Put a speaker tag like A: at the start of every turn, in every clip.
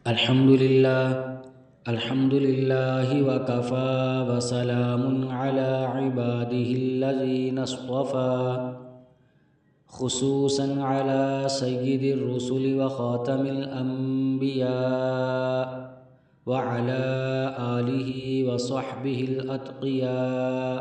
A: الحمد لله وكفى وسلام على عباده الذين اصطفى خصوصا على سيد الرسل وخاتم الأنبياء وعلى آله وصحبه الأتقياء.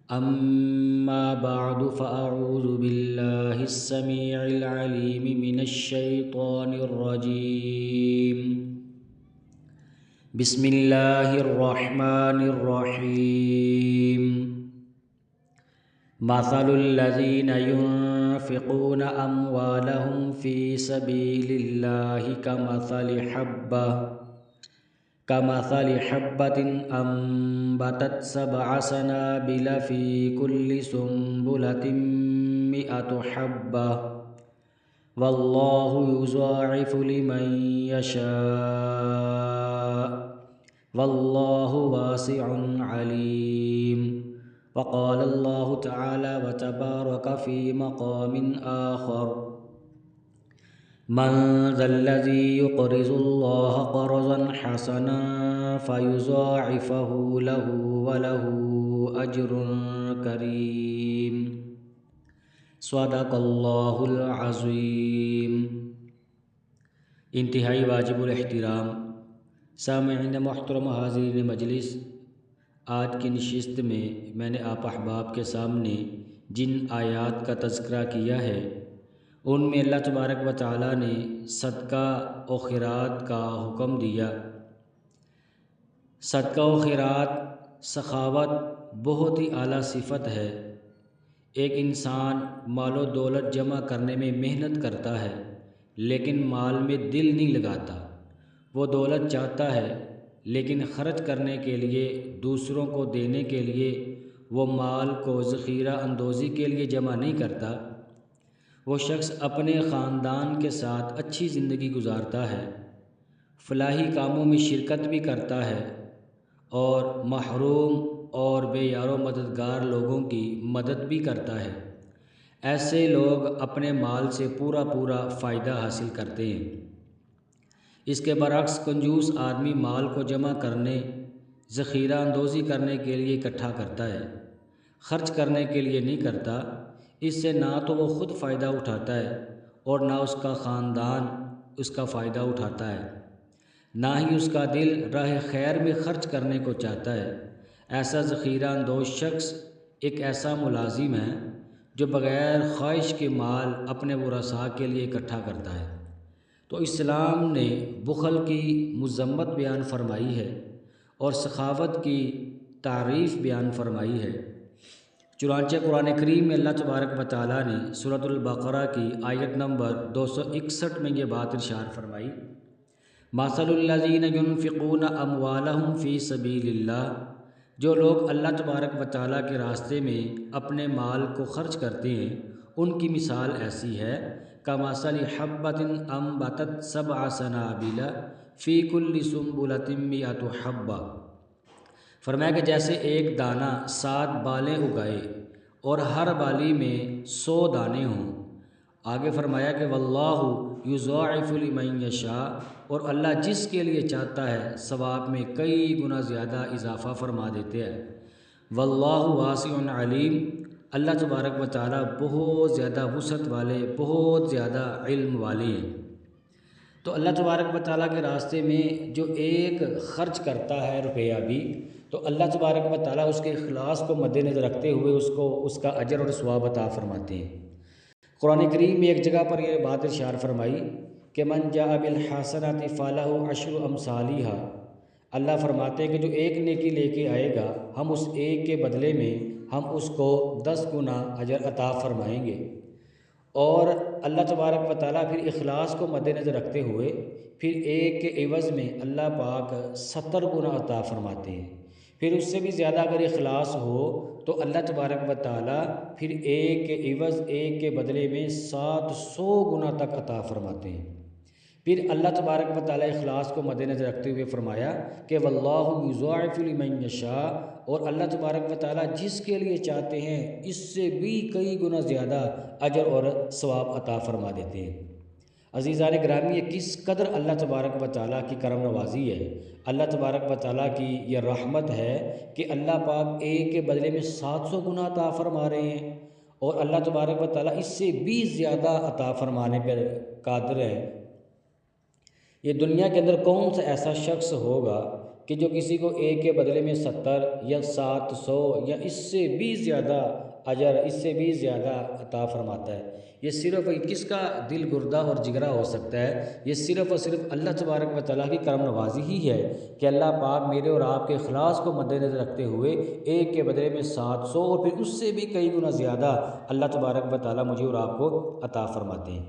A: أما بعد فأعوذ بالله السميع العليم من الشيطان الرجيم. بسم الله الرحمن الرحيم. مثل الذين ينفقون أموالهم في سبيل الله كمثل حبة أنبتت 7 سنابل في كل سنبلة 100 حبة والله يضاعف لمن يشاء والله واسع عليم. وقال الله تعالى وتبارك في مقام آخر: من ذا الذي يقرض الله قرضا حسنا فيضاعفه له وله أجر كريم. صدق اللہ العظیم. انتہائی واجب الاحترام سامعین محترم حاضرین مجلس، آج کی نشست میں میں نے آپ احباب کے سامنے جن آیات کا تذکرہ کیا ہے ان میں اللہ تبارک و تعالیٰ نے صدقہ و خیرات کا حکم دیا. صدقہ و خیرات سخاوت بہت ہی اعلیٰ صفت ہے. ایک انسان مال و دولت جمع کرنے میں محنت کرتا ہے لیکن مال میں دل نہیں لگاتا. وہ دولت چاہتا ہے لیکن خرچ کرنے کے لیے، دوسروں کو دینے کے لیے وہ مال کو ذخیرہ اندوزی کے لیے جمع نہیں کرتا. وہ شخص اپنے خاندان کے ساتھ اچھی زندگی گزارتا ہے، فلاحی کاموں میں شرکت بھی کرتا ہے اور محروم اور بے یار و مددگار لوگوں کی مدد بھی کرتا ہے. ایسے لوگ اپنے مال سے پورا فائدہ حاصل کرتے ہیں. اس کے برعکس کنجوس آدمی مال کو جمع کرنے، ذخیرہ اندوزی کرنے کے لیے اکٹھا کرتا ہے، خرچ کرنے کے لیے نہیں کرتا. اس سے نہ تو وہ خود فائدہ اٹھاتا ہے اور نہ اس کا خاندان اس کا فائدہ اٹھاتا ہے، نہ ہی اس کا دل راہ خیر میں خرچ کرنے کو چاہتا ہے. ایسا ذخیرہ اندوز شخص ایک ایسا ملازم ہے جو بغیر خواہش کے مال اپنے ورثاء کے لیے اکٹھا کرتا ہے. تو اسلام نے بخل کی مذمت بیان فرمائی ہے اور سخاوت کی تعریف بیان فرمائی ہے. چنانچہ قرآن کریم میں اللہ تبارک و تعالیٰ نے سورۃ البقرہ کی آیت نمبر 261 میں یہ بات ارشاد فرمائی: مثل الذین ينفقون اموالهم فی سبیل اللہ. جو لوگ اللہ تبارک و تعالیٰ کے راستے میں اپنے مال کو خرچ کرتے ہیں ان کی مثال ایسی ہے: کمثل حبۃ انبتت 7 سنابل فی کل سنبلۃ 100 حبہ. فرمایا کہ جیسے ایک دانہ 7 بالیں اگائے اور ہر بالی میں 100 دانے ہوں. آگے فرمایا کہ واللہ یضاعف لمن یشاء، اور اللہ جس کے لیے چاہتا ہے ثواب میں کئی گنا زیادہ اضافہ فرما دیتے ہیں. واللہ واسع علیم، اللہ تبارک و تعالیٰ بہت زیادہ وسعت والے، بہت زیادہ علم والے ہیں. تو اللہ تبارک و تعالیٰ کے راستے میں جو ایک خرچ کرتا ہے روپیہ بھی، تو اللہ تبارک و تعالیٰ اس کے اخلاص کو مد نظر رکھتے ہوئے اس کا اجر اور ثواب عطا فرماتے ہیں. قرآن کریم میں ایک جگہ پر یہ بات ارشاد فرمائی کہ من جاء بالحسنۃ فلہ 10 امثالھا. اللہ فرماتے ہیں کہ جو ایک نیکی لے کے آئے گا ہم اس ایک کے بدلے میں ہم اس کو 10 گنا اجر عطا فرمائیں گے. اور اللہ تبارک و تعالیٰ پھر اخلاص کو مد نظر رکھتے ہوئے پھر ایک کے عوض میں اللہ پاک 70 گنا عطا فرماتے ہیں. پھر اس سے بھی زیادہ اگر اخلاص ہو تو اللہ تبارک و تعالیٰ پھر ایک کے عوض ایک کے بدلے میں 700 گنا تک عطا فرماتے ہیں. پھر اللہ تبارک و تعالیٰ اخلاص کو مد نظر رکھتے ہوئے فرمایا کہ واللہ یضاعف لمن یشاء، اور اللہ تبارک و تعالیٰ جس کے لیے چاہتے ہیں اس سے بھی کئی گنا زیادہ اجر اور ثواب عطا فرما دیتے ہیں. عزیزان گرامی، یہ کس قدر اللہ تبارک و تعالیٰ کی کرم نوازی ہے، اللہ تبارک و تعالیٰ کی یہ رحمت ہے کہ اللہ پاک ایک کے بدلے میں 700 گنا عطا فرما رہے ہیں، اور اللہ تبارک و تعالیٰ اس سے بھی زیادہ عطا فرمانے پر قادر ہے۔ یہ دنیا کے اندر کون سا ایسا شخص ہوگا کہ جو کسی کو ایک کے بدلے میں 70 یا 700 یا اس سے بھی زیادہ اجر، اس سے بھی زیادہ عطا فرماتا ہے؟ یہ صرف کس کا دل گردہ اور جگرا ہو سکتا ہے؟ یہ صرف اور صرف اللہ تبارک و تعالیٰ کی کرم نوازی ہی ہے کہ اللہ پاک میرے اور آپ کے اخلاص کو مد نظر رکھتے ہوئے ایک کے بدلے میں 700 اور پھر اس سے بھی کئی گنا زیادہ اللہ تبارک و تعالیٰ مجھے اور آپ کو عطا فرماتے ہیں۔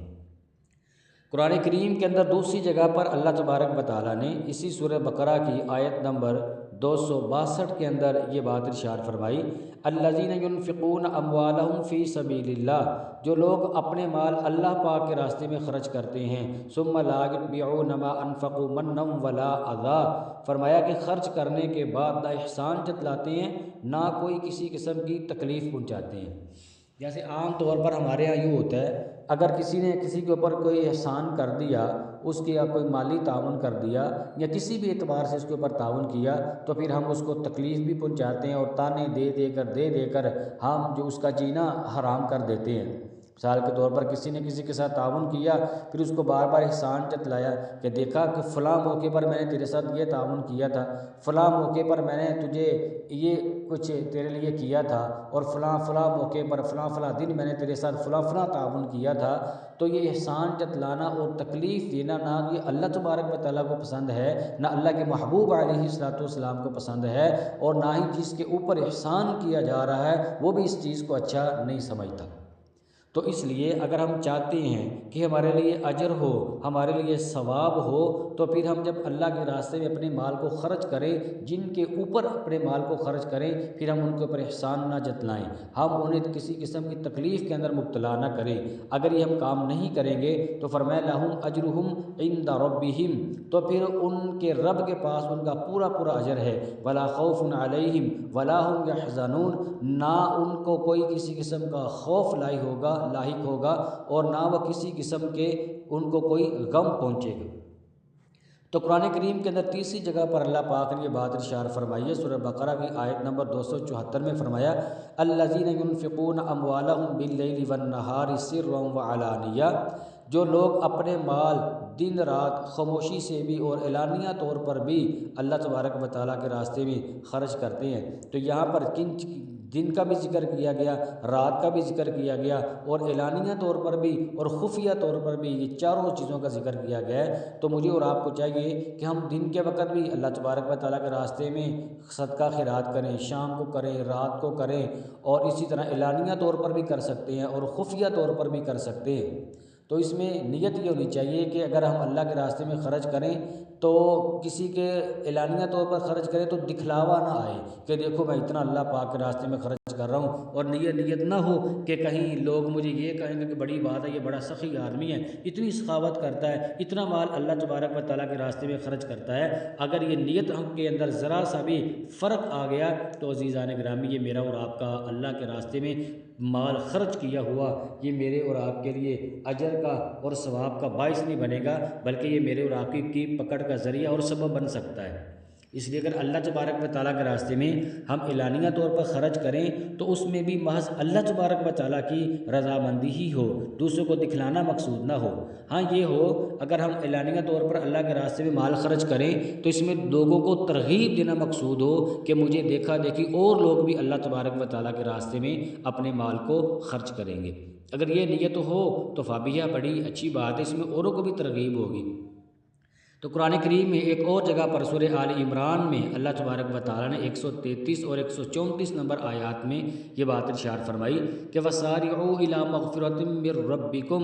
A: قرآن کریم کے اندر دوسری جگہ پر اللہ تبارک و تعالیٰ نے اسی سورہ بقرہ کی آیت نمبر 262 کے اندر یہ بات ارشاد فرمائی، الذین ینفقون اموالہم فی سبیل اللہ، جو لوگ اپنے مال اللہ پاک کے راستے میں خرچ کرتے ہیں، ثم لا یتبعون ما انفقوا منا ولا اذی، فرمایا کہ خرچ کرنے کے بعد نہ احسان جتلاتے ہیں نہ کوئی کسی قسم کی تکلیف پہنچاتے ہیں۔ جیسے عام طور پر ہمارے ہاں یوں ہوتا ہے، اگر کسی نے کسی کے اوپر کوئی احسان کر دیا، اس کے یا کوئی مالی تعاون کر دیا یا کسی بھی اعتبار سے اس کے اوپر تعاون کیا، تو پھر ہم اس کو تکلیف بھی پہنچاتے ہیں اور تانے دے کر ہم جو اس کا جینا حرام کر دیتے ہیں۔ مثال کے طور پر کسی نے کسی کے ساتھ تعاون کیا، پھر اس کو بار بار احسان جتلایا کہ دیکھا کہ فلاں موقع پر میں نے تیرے ساتھ یہ تعاون کیا تھا، فلاں موقع پر میں نے تجھے یہ کچھ تیرے لیے کیا تھا، اور فلاں موقع پر فلاں دن میں نے تیرے ساتھ فلاں تعاون کیا تھا۔ تو یہ احسان جتلانا اور تکلیف دینا نہ یہ اللہ تبارک و تعالیٰ کو پسند ہے، نہ اللہ کے محبوب علیہ الصلوۃ والسلام کو پسند ہے، اور نہ ہی جس کے اوپر احسان کیا جا رہا ہے وہ بھی اس چیز کو اچھا نہیں سمجھتا۔ تو اس لیے اگر ہم چاہتے ہیں کہ ہمارے لیے اجر ہو، ہمارے لیے ثواب ہو، تو پھر ہم جب اللہ کے راستے میں اپنے مال کو خرچ کریں، جن کے اوپر اپنے مال کو خرچ کریں، پھر ہم ان کے اوپر احسان نہ جتلائیں، ہم انہیں کسی قسم کی تکلیف کے اندر مبتلا نہ کریں۔ اگر یہ ہم کام نہیں کریں گے تو فرمایا لہم اجرہم عند ربہم، تو پھر ان کے رب کے پاس ان کا پورا اجر ہے، ولا خوف علیہم ولا هم یحزنون، نہ ان کو کوئی کسی قسم کا خوف لاحق ہوگا اور نہ وہ کسی قسم کے ان کو کوئی غم پہنچے گا۔ تو قرآن کریم کے اندر تیسری جگہ پر اللہ پاک نے یہ بات ارشاد فرمائی ہے، سورہ بقرہ کی آیت نمبر 274 میں فرمایا، الذین ینفقون اموالہم باللیل والنہار سرا وعلانیہ، جو لوگ اپنے مال دن رات خاموشی سے بھی اور اعلانیہ طور پر بھی اللہ تبارک و تعالیٰ کے راستے میں خرچ کرتے ہیں۔ تو یہاں پر دن کا بھی ذکر کیا گیا، رات کا بھی ذکر کیا گیا، اور اعلانیہ طور پر بھی اور خفیہ طور پر بھی، یہ چاروں چیزوں کا ذکر کیا گیا ہے۔ تو مجھے اور آپ کو چاہیے کہ ہم دن کے وقت بھی اللہ تبارک و تعالیٰ کے راستے میں صدقہ خیرات کریں، شام کو کریں، رات کو کریں، اور اسی طرح اعلانیہ طور پر بھی کر سکتے ہیں اور خفیہ طور پر بھی کر سکتے ہیں۔ تو اس میں نیت یہ ہونی چاہیے کہ اگر ہم اللہ کے راستے میں خرچ کریں تو کسی کے اعلانیہ طور پر خرچ کریں تو دکھلاوا نہ آئے کہ دیکھو میں اتنا اللہ پاک کے راستے میں خرچ کر رہا ہوں، اور نیت نہ ہو کہ کہیں لوگ مجھے یہ کہیں گے کہ بڑی بات ہے، یہ بڑا سخی آدمی ہے، اتنی سخاوت کرتا ہے، اتنا مال اللہ تبارک و تعالیٰ کے راستے میں خرچ کرتا ہے۔ اگر یہ نیت ہم کے اندر ذرا سا بھی فرق آ گیا تو عزیزان گرامی، یہ میرا اور آپ کا اللہ کے راستے میں مال خرچ کیا ہوا یہ میرے اور آپ کے لیے اجر کا اور ثواب کا باعث نہیں بنے گا، بلکہ یہ میرے اور آپ کی پکڑ کا ذریعہ اور سبب بن سکتا ہے۔ اس لیے اگر اللہ تبارک و تعالیٰ کے راستے میں ہم اعلانیہ طور پر خرچ کریں تو اس میں بھی محض اللہ تبارک و تعالیٰ کی رضامندی ہی ہو، دوسروں کو دکھلانا مقصود نہ ہو۔ ہاں یہ ہو اگر ہم اعلانیہ طور پر اللہ کے راستے میں مال خرچ کریں تو اس میں لوگوں کو ترغیب دینا مقصود ہو کہ مجھے دیکھا دیکھی اور لوگ بھی اللہ تبارک و تعالیٰ کے راستے میں اپنے مال کو خرچ کریں گے۔ اگر یہ نیت ہو تو فابیہ بڑی اچھی بات ہے، اس میں اوروں کو بھی ترغیب ہوگی۔ تو قرآن کریم میں ایک اور جگہ پر سورہ آل عمران میں اللہ تبارک و تعالیٰ نے 133 اور 134 نمبر آیات میں یہ بات ارشاد فرمائی کہ وَسَارِعُوا إِلَىٰ مَغْفِرَةٍ مِّن رَّبِّكُمْ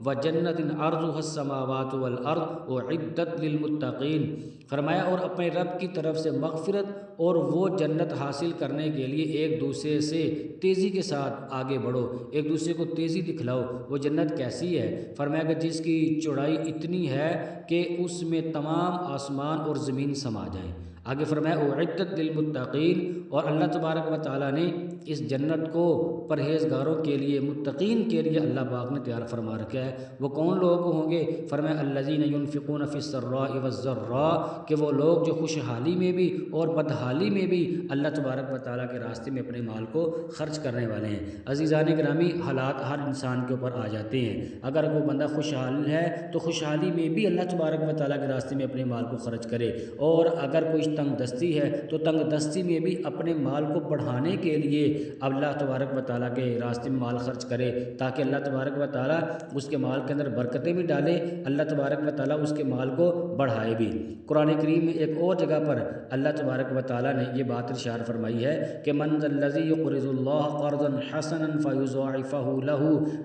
A: وَجَنَّةٍ عَرْضُهَا السَّمَاوَاتُ وَالْأَرْضُ أُعِدَّتْ لِلْمُتَّقِينَ، فرمایا اور اپنے رب کی طرف سے مغفرت اور وہ جنت حاصل کرنے کے لیے ایک دوسرے سے تیزی کے ساتھ آگے بڑھو، ایک دوسرے کو تیزی دکھلاؤ۔ وہ جنت کیسی ہے؟ فرمایا کہ جس کی چوڑائی اتنی ہے کہ اس میں تمام آسمان اور زمین سما جائیں۔ آگے فرمایا اعدت للمتقین، اور اللہ تبارک و تعالیٰ نے اس جنت کو پرہیزگاروں کے لیے، متقین کے لیے اللہ پاک نے تیار فرما رکھا ہے۔ وہ کون لوگ ہوں گے؟ فرمایا الذین ینفقون فی السراء والضراء، کہ وہ لوگ جو خوشحالی میں بھی اور بدحالی میں بھی اللہ تبارک و تعالیٰ کے راستے میں اپنے مال کو خرچ کرنے والے ہیں۔ عزیزان گرامی، حالات ہر انسان کے اوپر آ جاتے ہیں۔ اگر وہ بندہ خوشحال ہے تو خوشحالی میں بھی اللہ تبارک و تعالیٰ کے راستے میں اپنے مال کو خرچ کرے، اور اگر کوئی تنگ دستی ہے تو تنگ دستی میں بھی اپنے مال کو بڑھانے کے لیے اللہ تبارک و تعالیٰ کے راستے میں مال خرچ کرے، تاکہ اللہ تبارک و تعالیٰ اس کے مال کے اندر برکتیں بھی ڈالے، اللہ تبارک و تعالیٰ اس کے مال کو بڑھائے بھی۔ قرآن کریم میں ایک اور جگہ پر اللہ تبارک و تعالیٰ نے یہ بات ارشاد فرمائی ہے کہ من ذا الذی یقرض اللہ قرضا حسنا فیضاعفہ لہ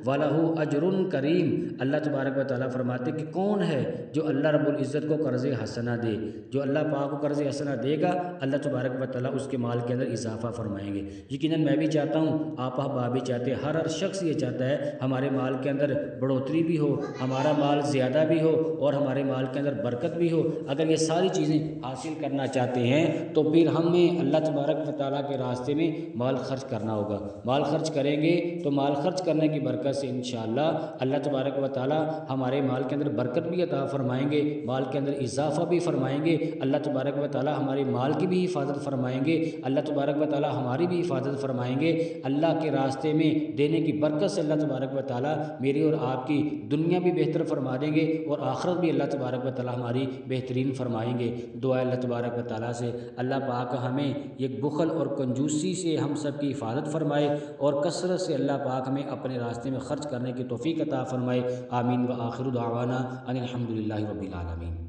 A: ولہ اجر کریم۔ اللہ تبارک و تعالیٰ فرماتے کہ کون ہے جو اللہ رب العزت کو قرض حسنہ دے، جو اللہ پاک کو قرض حسنہ دے گا اللہ تبارک و تعالیٰ اس کے مال کے اندر اضافہ فرمائیں گے۔ یقیناً میں بھی چاہتا ہوں، آپ احباب بھی چاہتے ہیں، ہر شخص یہ چاہتا ہے ہمارے مال کے اندر بڑھوتری بھی ہو، ہمارا مال زیادہ بھی ہو، اور ہمارے مال کے اندر برکت بھی ہو۔ اگر یہ ساری چیزیں حاصل کرنا چاہتے ہیں تو پھر ہمیں اللہ تبارک و تعالیٰ کے راستے میں مال خرچ کرنا ہوگا۔ مال خرچ کریں گے تو مال خرچ کرنے کی برکت سے انشاءاللہ اللہ تبارک و تعالیٰ ہمارے مال کے اندر برکت بھی عطا فرمائیں گے، مال کے اندر اضافہ بھی فرمائیں گے، اللہ تبارک و تعالیٰ ہمارے مال کی بھی حفاظت فرمائیں گے، اللہ تبارک و تعالیٰ ہماری بھی حفاظت فرمائیں گے۔ اللہ کے راستے میں دینے کی برکت سے اللہ تبارک و تعالیٰ میری اور آپ کی دنیا بھی بہتر فرما دیں گے، اور آخرت بھی اللہ تبارک و تعالیٰ ہماری بہترین فرمائیں گے۔ دعا اللہ تبارک و تعالیٰ سے اللہ پاک ہمیں یہ بخل اور کنجوسی سے ہم سب کی حفاظت فرمائے، اور کثرت سے اللہ پاک ہمیں اپنے راستے میں خرچ کرنے کی توفیق عطا فرمائے۔ آمین و آخر دعوانا ان الحمد للہ رب العالمین۔